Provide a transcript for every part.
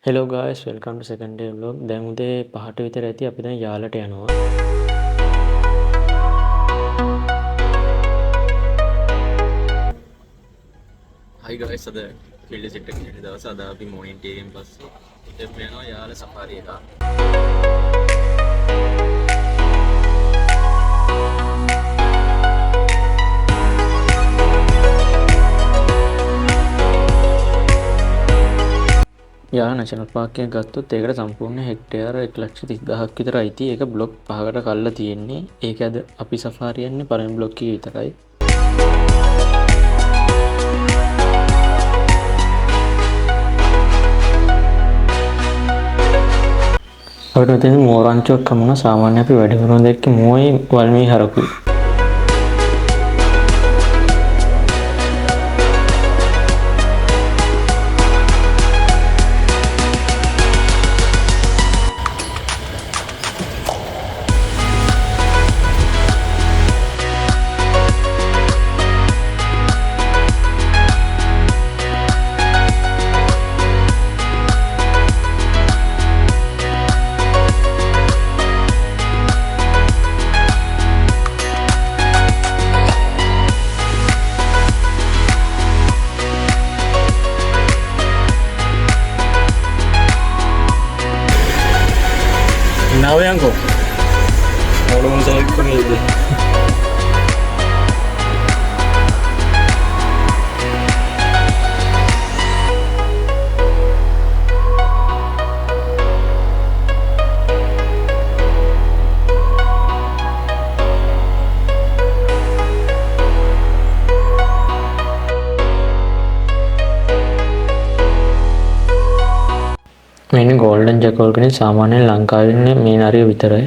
Hello ගායිස් welcome ටු second day vlog. දැන් උදේ 5ට විතර ඇති. අපි දැන් යාලට යනවා. හයි ගයිස් අද ෆීල්ඩ් සෙට් එකේ ඉන්න දවස් අද අපි මොනින් ටී එකෙන් පස්සේ ඉතින් යනවා යාල සෆාරි එක. යාල නැෂනල් පාර්ක් එක ගත්තොත් ඒකට සම්පූර්ණ හෙක්ටයාර 1,30,000ක් විතර අයිති. ඒක බ්ලොක් 5කට කල්ලා තියෙන්නේ. ඒක අද අපි සෆාරි යන්නේ පළවෙනි බ්ලොක් එකේ විතරයි. අපිට මෙතන මෝරංචුවක් කමුණ සාමාන්‍ය අපි වැඩිපුරම දැක්කේ මෝයි වල්මී හරකුයි. නවයන්කෝ මොළුන් සෙලෙක්ට් කරන්නේ මේන ගෝල්ඩන් ජැකෝල් කෙනෙක් සාමාන්‍යයෙන් ලංකාවේ ඉන්නේ මේ නරිය විතරයි.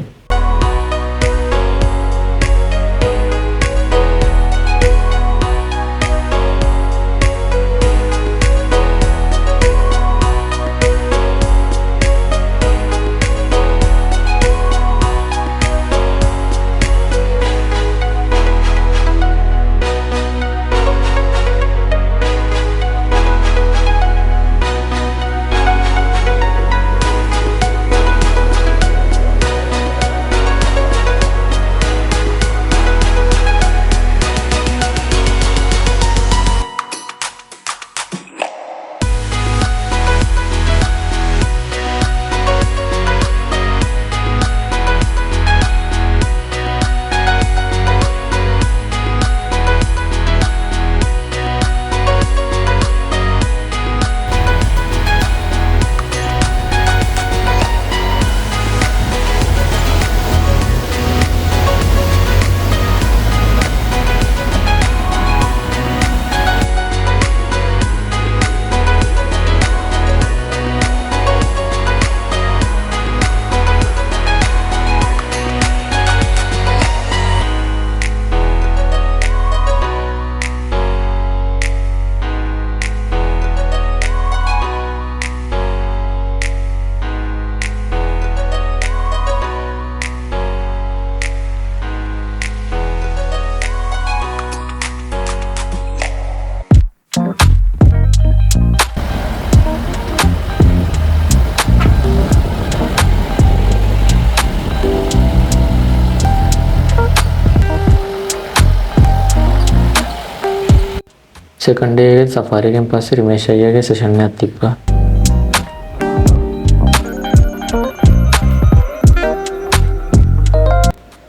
සෙකන්ඩ් ඩේ එකේ සෆාරි එකෙන් පස්සේ රිමේෂ් අයියාගේ සෙෂන් එකක් තිබ්බා.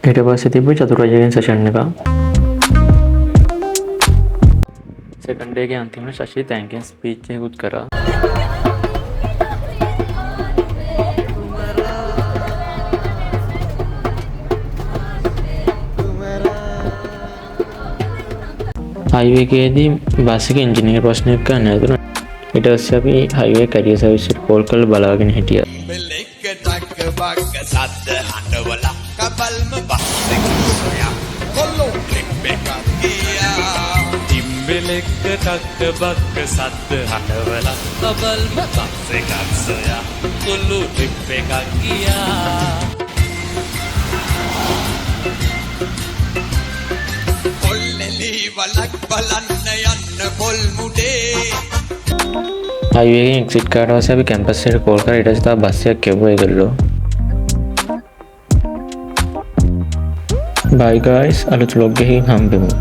ඊට පස්සේ තිබ්බ චතුර අයියාගේ සෙෂන් එක. සෙකන්ඩ් ඩේ එකේ අන්තිමට ශෂි තෑන්කින් ස්පීච් එකකුත් කරා. හයිවේ එකේදී බස් එකේ ඉන්ජිනේර් ප්‍රශ්නයක් ගන්න හැදුණා. ඊට පස්සේ අපි හයිවේ කැරියර් සර්විස් එකට කෝල් කරලා බලාගෙන හිටියා. බෙලෙක්කටක් බග්ග සද්ද හඬවල කබල්ම බස් එක සොයා කොල්ලෝ ට්‍රිප් එකක් ගියා. බෙලෙක්කටක් බග්ග සද්ද හඬවල කබල්ම බස් එකක් සොයා කොල්ලෝ ට්‍රිප් එකක් ගියා. කොල්ලෙලි වලක් බලන්න යන්න පොල් මුඩේ හයිවේ එකෙන් එක්සිට් කරාට පස්සේ අපි කැම්පස් එකට කෝල් කරා. ඊට පස්සේ තව බස් එකක් කෙවුවා ඒගොල්ලෝ. බයි ගයිස්, අලුත් vlog එකකින් හම්බෙමු.